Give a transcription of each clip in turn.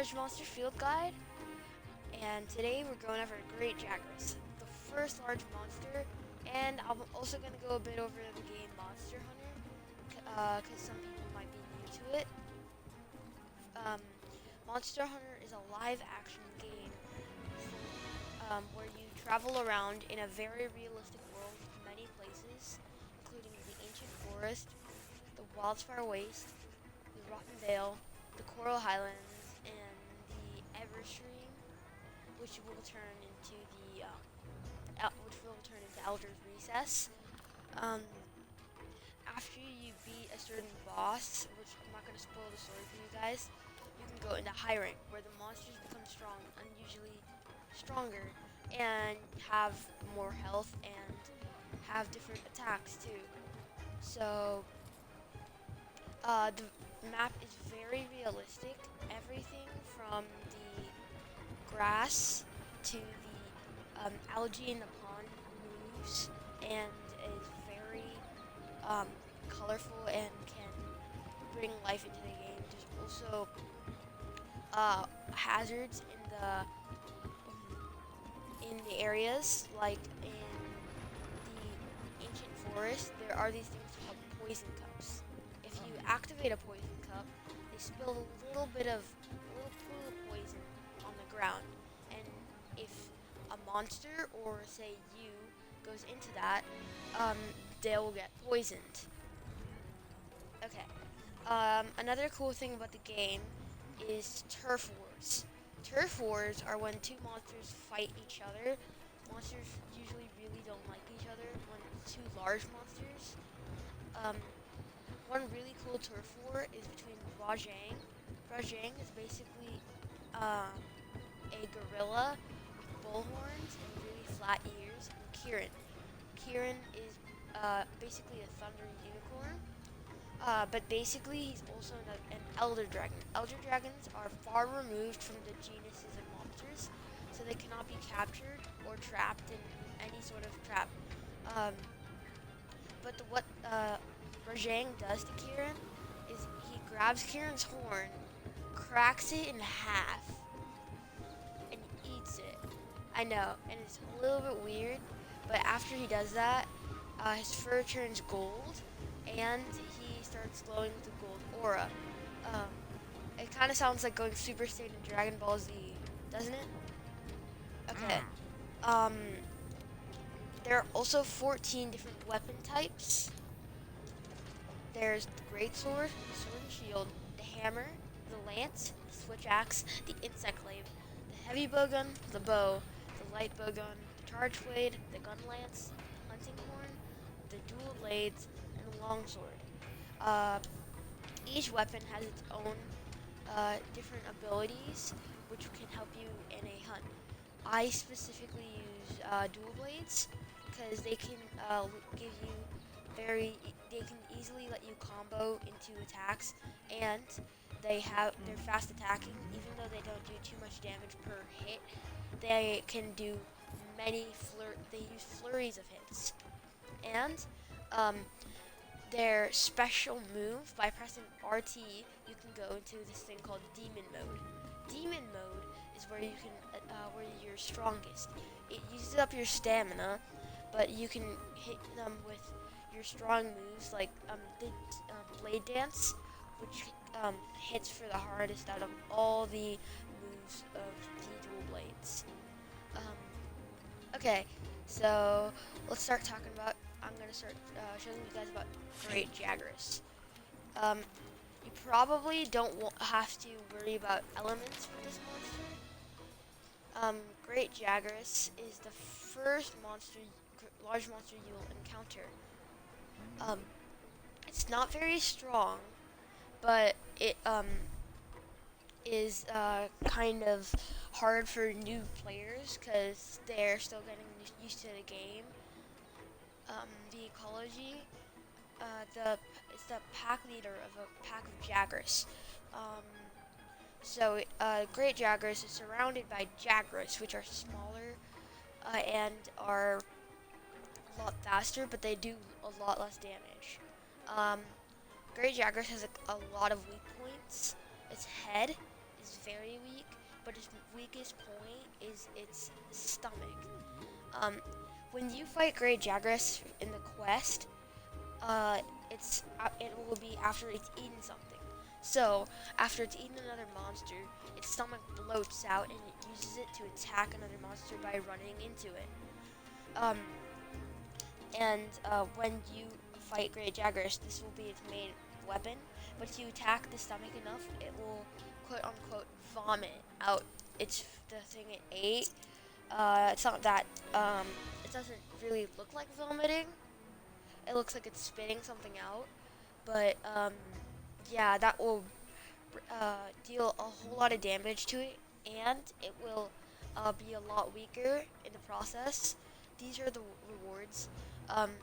Large Monster Field Guide, and today we're going over Great Jagras, the first large monster, and I'm also going to go a bit over the game Monster Hunter, because some people might be new to it. Um, Monster Hunter is a live-action game where you travel around in a very realistic world with many places, including the ancient forest, the wildfire waste, the rotten vale, the coral highlands, and the everstream, which will turn into Elder's Recess. Um, After you beat a certain boss, which I'm not going to spoil the story for you guys, you can go into high rank, where the monsters become strong, unusually stronger, and have more health and have different attacks too. So the map is very realistic. Everything from the grass to the algae in the pond moves and is very colorful and can bring life into the game. There's also hazards in the areas, like in the ancient forest. There are these things called poison cups. If you activate a poison cup, they spill a little pool of poison on the ground, and if a monster or say you goes into that, they will get poisoned. Okay. Another cool thing about the game is turf wars. Turf wars are when two monsters fight each other. Monsters usually really don't like each other when two large monsters. Um, One really cool turf war is between Rajang. Rajang is basically a gorilla with bull horns and really flat ears, and Kieran. Kieran is basically a thunder unicorn. But basically, he's also an elder dragon. Elder dragons are far removed from the genuses of monsters, so they cannot be captured or trapped in any sort of trap. Um, what Rajang does to Kieran is he grabs Kieran's horn, cracks it in half, and eats it. I know, and it's a little bit weird, but after he does that, his fur turns gold, and he starts glowing with a gold aura. Um, it kind of sounds like going Super Saiyan in Dragon Ball Z, doesn't it? Okay. Um, there are also 14 different weapon types. There's the great sword, the sword and shield, the hammer, the lance, the switch axe, the insect glaive, the heavy bowgun, the bow, the light bowgun, the charge blade, the gun lance, the hunting horn, the dual blades, and the longsword. Uh, each weapon has its own different abilities, which can help you in a hunt. I specifically use dual blades because they can give you they can easily let you combo into attacks, and they're fast attacking. Even though they don't do too much damage per hit, they can do they use flurries of hits, and um, their special move, by pressing RT, you can go into this thing called Demon Mode. Demon Mode is where where you're strongest. It uses up your stamina, but you can hit them with your strong moves, like the Blade Dance, which hits for the hardest out of all the moves of the dual blades. Okay, so let's start talking about. I'm gonna start showing you guys about Great Jagras. You probably don't have to worry about elements for this monster. Great Jagras is the first large monster you'll encounter. It's not very strong, but it is kind of hard for new players because they're still getting used to the game. The ecology, it's the pack leader of a pack of Jagras. Great Jagras is surrounded by Jagras, which are smaller and are a lot faster, but they do a lot less damage. Um, Great Jagras has a lot of weak points. Its head is very weak, but its weakest point is its stomach. Um, when you fight Great Jagras in the quest, uh, it will be after it's eaten something. So after it's eaten another monster, its stomach bloats out and it uses it to attack another monster by running into it. Um, and when you fight Great Jagras, this will be its main weapon. But if you attack the stomach enough, it will quote unquote vomit out the thing it ate. It's not that it doesn't really look like vomiting. It looks like it's spitting something out, but yeah, that will deal a whole lot of damage to it, and it will be a lot weaker in the process. These are the rewards.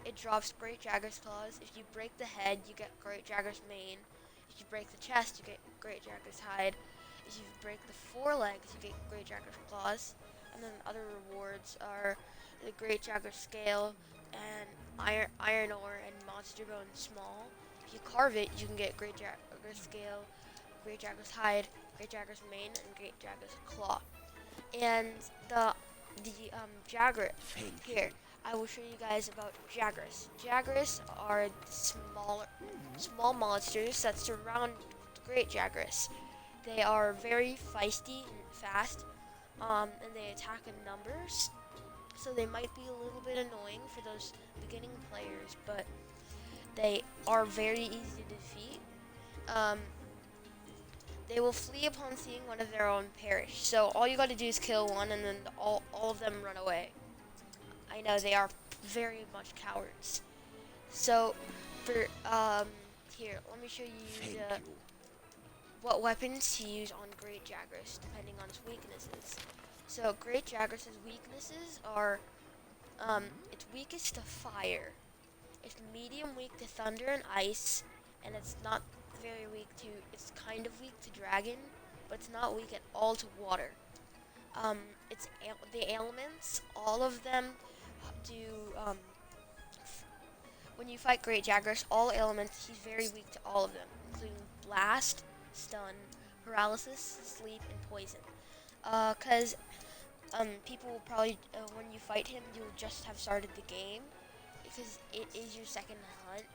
It drops Great Jagras Claws. If you break the head, you get Great Jagras Mane. If you break the chest, you get Great Jagras Hide. If you break the forelegs, you get Great Jagras Claws. And then other rewards are the Great Jagras Scale and iron ore and monster bone small. If you carve it, you can get Great Jagras Scale, Great Jagras Hide, Great Jagras Mane, and Great Jagras Claw. And the Jagras here, I will show you guys about Jagras. Jagras are small monsters that surround Great Jagras. They are very feisty and fast, and they attack in numbers. So they might be a little bit annoying for those beginning players, but they are very easy to defeat. Um, they will flee upon seeing one of their own perish. So all you gotta do is kill one, and then all of them run away. I know they are very much cowards. So for here, let me show you what weapons to use on Great Jagras, depending on its weaknesses. So Great Jagras' weaknesses are it's weakest to fire. It's medium weak to thunder and ice, and it's not very weak to. It's kind of weak to dragon, but it's not weak at all to water. It's the elements. All of them do. When you fight Great Jagras, all elements. He's very weak to all of them, including blast, stun, paralysis, sleep, and poison. Because people will probably when you fight him, you'll just have started the game because it is your second hunt.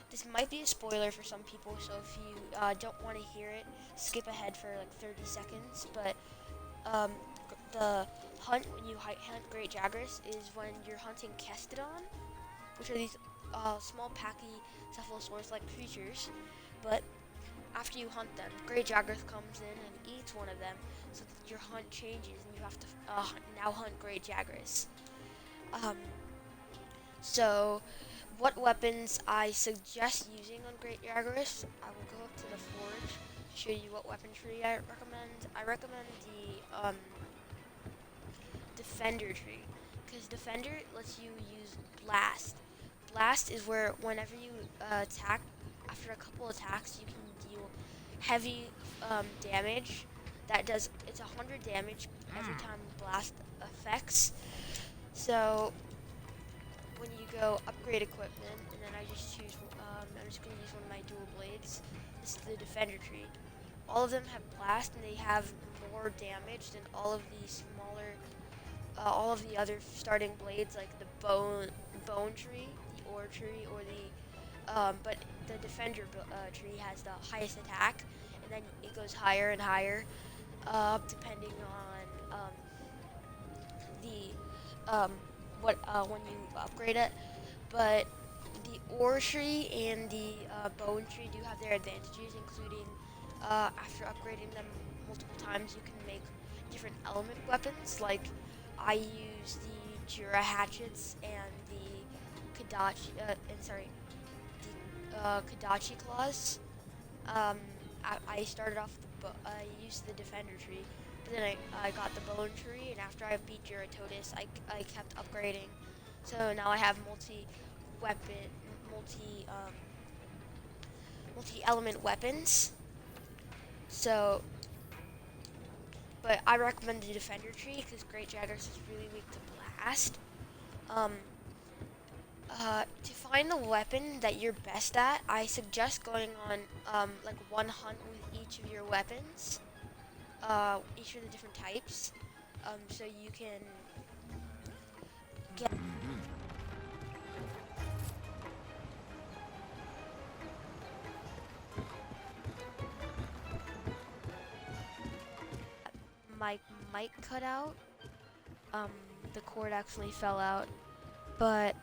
This might be a spoiler for some people, so if you don't want to hear it, skip ahead for like 30 seconds. But the hunt when you hunt Great Jagras is when you're hunting Kestodon, which are these small pachycephalosaurus-like creatures. But after you hunt them, Great Jagras comes in and eats one of them, so that your hunt changes and you have to now hunt Great Jagras. So what weapons I suggest using on Great Jagras, I will go up to the forge to show you what weapon tree I recommend. I recommend the Defender tree, because Defender lets you use Blast. Blast is where whenever you attack, after a couple attacks, you can deal heavy damage. It's 100 damage every time Blast affects. So when you go upgrade equipment, and then I just choose, I'm just going to use one of my dual blades. This is the Defender tree. All of them have Blast, and they have more damage than all of the smaller, all of the other starting blades, like the bone tree, the ore tree, or the, but the Defender tree has the highest attack, and then it goes higher and higher, depending on when you upgrade it. But the ore tree and the bone tree do have their advantages, including after upgrading them multiple times, you can make different element weapons. Like I use the Jura hatchets and the Kadachi claws. I started off I used the Defender tree, but then I got the bone tree, and after I beat Juratotis, I kept upgrading. So now I have multi-element weapons. So, but I recommend the Defender tree because Great Jagras is really weak to Blast. To find the weapon that you're best at, I suggest going on like one hunt with each of your weapons, each of the different types, so you can get my mic cut out. Um, the cord actually fell out, but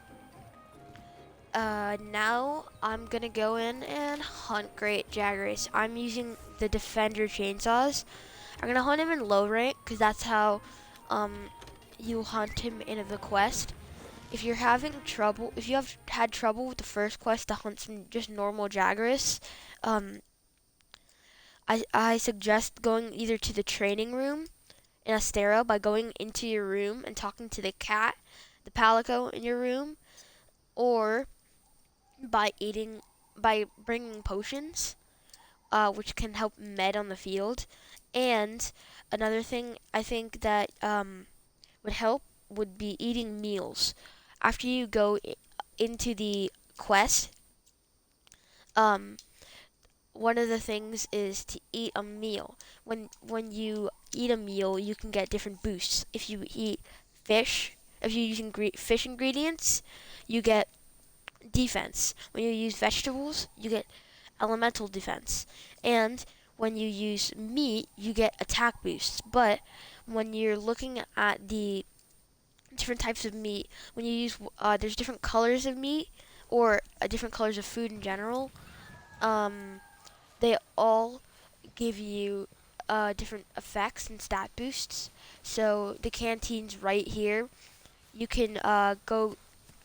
now I'm gonna go in and hunt Great Jagras. I'm using the Defender chainsaws. I'm gonna hunt him in low rank because that's how you hunt him in the quest. If you're having trouble, if you have had trouble with the first quest to hunt some just normal Jagras, um, I suggest going either to the training room in Astera by going into your room and talking to the cat, the palico in your room, or by bringing potions, which can help med on the field. And another thing I think that would help would be eating meals. After you go into the quest, um, one of the things is to eat a meal. When you eat a meal, you can get different boosts. If you eat fish, if you use fish ingredients, you get defense. When you use vegetables, you get elemental defense. And when you use meat, you get attack boosts. But when you're looking at the different types of meat, when you use, there's different colors of meat, or different colors of food in general. They all give you different effects and stat boosts. So the canteen's right here. You can go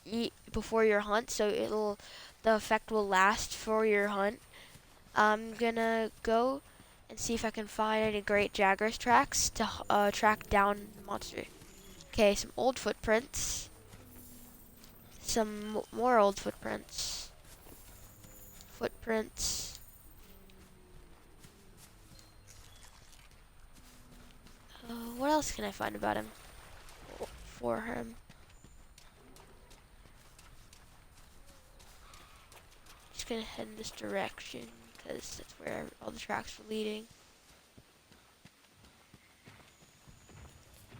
eat before your hunt, so the effect will last for your hunt. I'm gonna go and see if I can find any Great Jagras tracks to track down the monster. Okay, some old footprints. Some more old footprints. Footprints. What else can I find about him? For him. Just gonna head in this direction because that's where all the tracks were leading.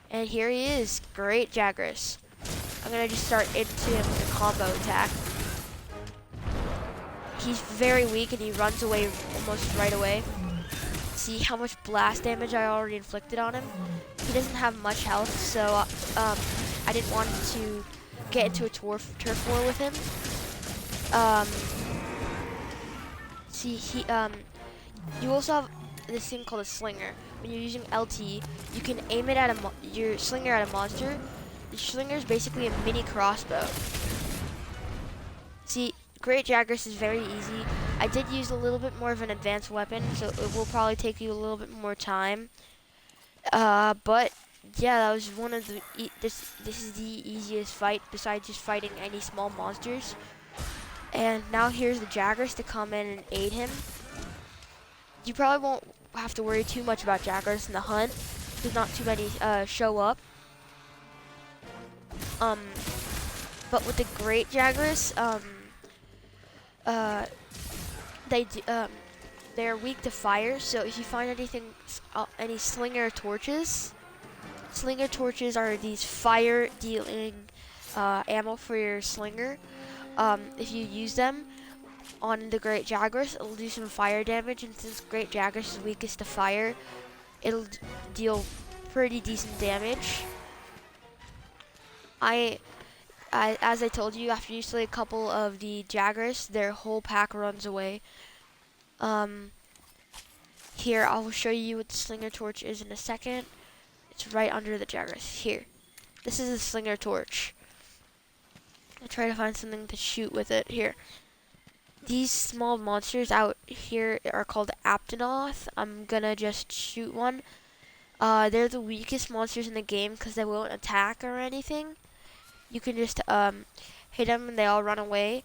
And here he is, Great Jagras. I'm gonna just start into him with a combo attack. He's very weak and he runs away almost right away. See how much blast damage I already inflicted on him? He doesn't have much health, so I didn't want to get into a turf war with him. You also have this thing called a slinger. When you're using LT, you can aim it at your slinger at a monster. The slinger is basically a mini crossbow. See, Great Jagras is very easy. I did use a little bit more of an advanced weapon, so it will probably take you a little bit more time. But yeah, that was one of the this is the easiest fight besides just fighting any small monsters. And now here's the Jagras to come in and aid him. You probably won't have to worry too much about Jagras in the hunt. There's not too many show up. But with the Great Jagras, they're weak to fire. So if you find anything, any slinger torches are these fire-dealing ammo for your slinger. If you use them on the Great Jagras, it'll do some fire damage, and since Great Jagras is weakest to fire, it'll deal pretty decent damage. As I told you, after you slay a couple of the Jagras, their whole pack runs away. Here, I will show you what the Slinger Torch is in a second. It's right under the Jagras. Here. This is a Slinger Torch. I try to find something to shoot with it. Here. These small monsters out here are called Aptonoth. I'm gonna just shoot one. They're the weakest monsters in the game because they won't attack or anything. You can just hit them and they all run away.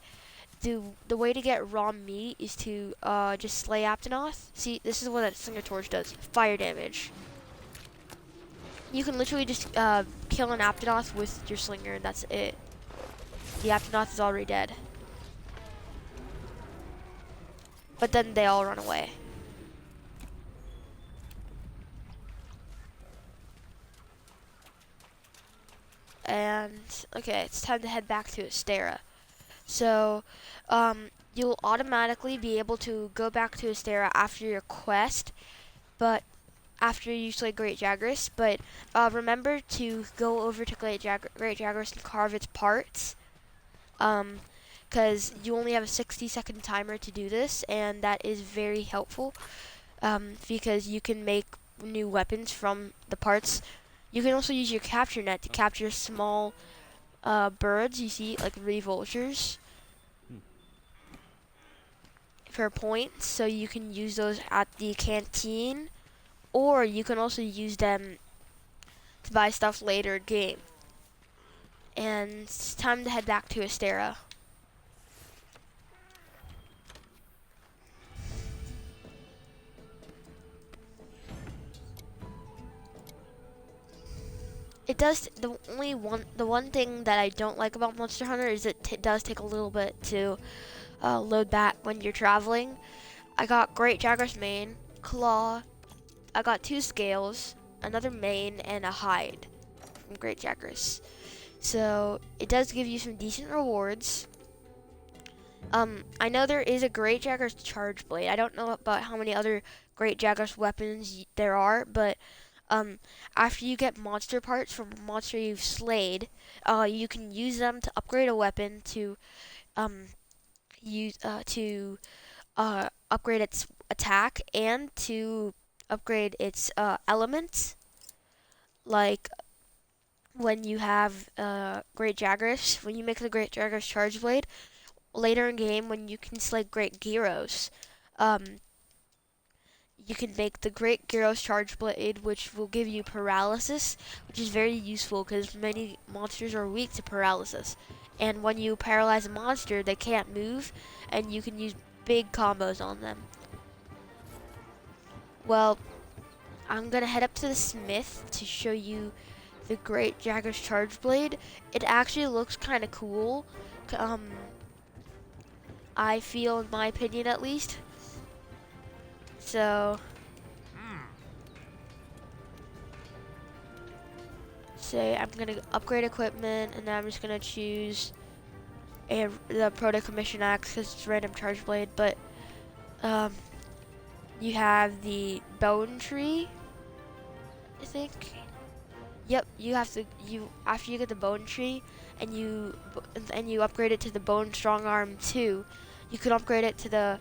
The way to get raw meat is to just slay Aptonoth. See, this is what that Slinger Torch does. Fire damage. You can literally just kill an Aptonoth with your slinger and that's it. The Aptonoth is already dead. But then they all run away. And okay, it's time to head back to Astera. So you'll automatically be able to go back to Astera after your quest, but after you slay Great Jagras. But remember to go over to Great Jagras and carve its parts, because you only have a 60-second timer to do this, and that is very helpful, because you can make new weapons from the parts. You can also use your capture net to capture small birds, you see, like revultures, for points, so you can use those at the canteen, or you can also use them to buy stuff later in game. And it's time to head back to Astera. It does, the one thing that I don't like about Monster Hunter is it does take a little bit to load back when you're traveling. I got Great Jagras mane, claw, I got 2 scales, another mane, and a hide from Great Jagras. So it does give you some decent rewards. I know there is a Great Jagras charge blade. I don't know about how many other Great Jagras weapons there are, but after you get monster parts from a monster you've slayed, you can use them to upgrade a weapon to upgrade its attack and to upgrade its elements. Like when you have Great Jagras, when you make the Great Jagras charge blade, later in game when you can slay Great Gyros, you can make the Great Gyros charge blade, which will give you paralysis, which is very useful because many monsters are weak to paralysis. And when you paralyze a monster, they can't move, and you can use big combos on them. Well, I'm gonna head up to the smith to show you the Great Jagras charge blade. It actually looks kind of cool. I feel, in my opinion at least. So say I'm gonna upgrade equipment, and then I'm just gonna choose the Proto Commission Axe because it's random charge blade. But you have the bone tree, I think. Yep, you have to after you get the bone tree and you upgrade it to the bone strong arm 2, you can upgrade it to the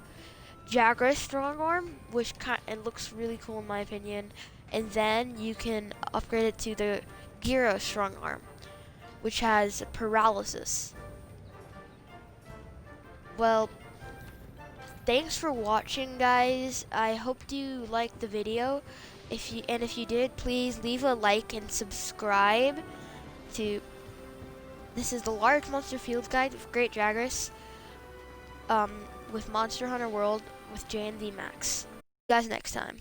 Jagras strong arm, which it looks really cool in my opinion, and then you can upgrade it to the Gyro strong arm, which has paralysis. Well, thanks for watching, guys. I hope you liked the video. If you did, please leave a like and subscribe to. This is the Large Monster Fields Guide with Great Jagras, with Monster Hunter World with J&D Max. See you guys next time.